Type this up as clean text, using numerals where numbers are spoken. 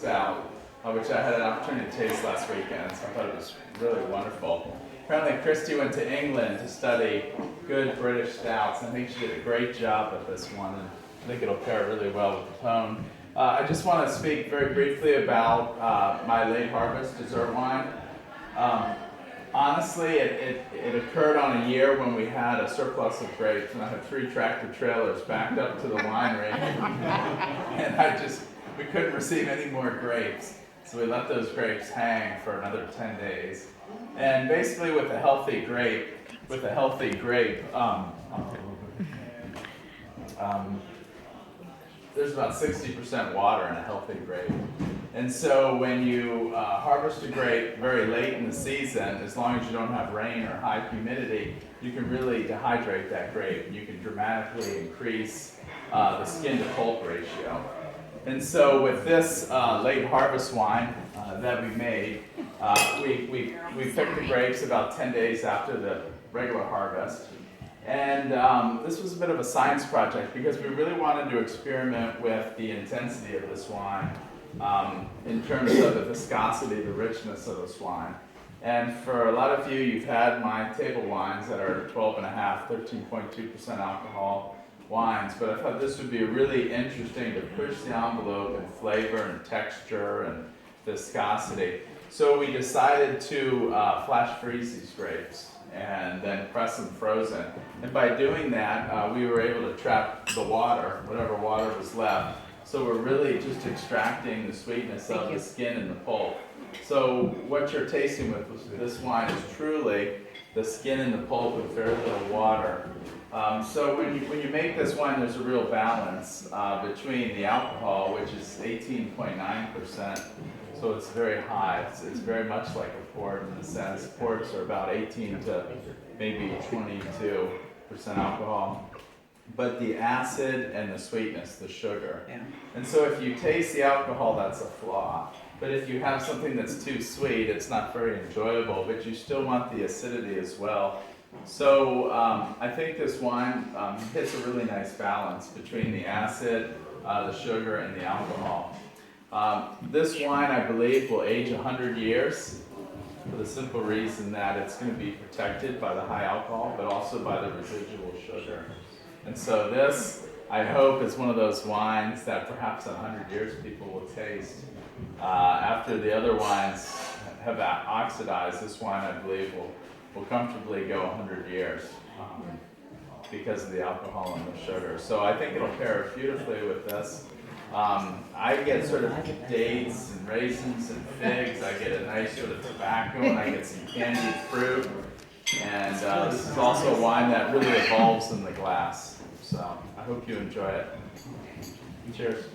stout, which I had an opportunity to taste last weekend, so I thought it was really wonderful. Apparently Christy went to England to study good British stouts, and I think she did a great job at this one, and I think it'll pair really well with the Pone. I just want to speak very briefly about my late harvest dessert wine. Honestly, it occurred on a year when we had a surplus of grapes, and I had 3 tractor trailers backed up to the winery, and we couldn't receive any more grapes, so we let those grapes hang for another 10 days. And basically, with a healthy grape, there's about 60% water in a healthy grape. And so when you harvest a grape very late in the season, as long as you don't have rain or high humidity, you can really dehydrate that grape. You can dramatically increase the skin to pulp ratio. And so with this late harvest wine that we made, we picked the grapes about 10 days after the regular harvest. And this was a bit of a science project because we really wanted to experiment with the intensity of this wine in terms of the viscosity, the richness of this wine. And for a lot of you, you've had my table wines that are 12.5, 13.2% alcohol wines, but I thought this would be really interesting to push the envelope in flavor and texture and viscosity. So we decided to flash freeze these grapes and then press them frozen. And by doing that, we were able to trap the water, whatever water was left. So we're really just extracting the sweetness of the skin and the pulp. So what you're tasting with this wine is truly the skin and the pulp with very little water. So when you make this wine, there's a real balance between the alcohol, which is 18.9%. So it's very high. It's very much like a port in the sense. Ports are about 18 to maybe 22% alcohol. But the acid and the sweetness, the sugar. Yeah. And so if you taste the alcohol, that's a flaw. But if you have something that's too sweet, it's not very enjoyable, but you still want the acidity as well. So I think this wine hits a really nice balance between the acid, the sugar, and the alcohol. This wine, I believe, will age 100 years for the simple reason that it's going to be protected by the high alcohol, but also by the residual sugar. And so this, I hope, is one of those wines that perhaps in 100 years people will taste. After the other wines have oxidized, this wine, I believe, will comfortably go 100 years because of the alcohol and the sugar. So I think it'll pair beautifully with this. I get sort of dates and raisins and figs. I get a nice sort of tobacco, and I get some candied fruit. And this is also a wine that really evolves in the glass. So I hope you enjoy it. Cheers.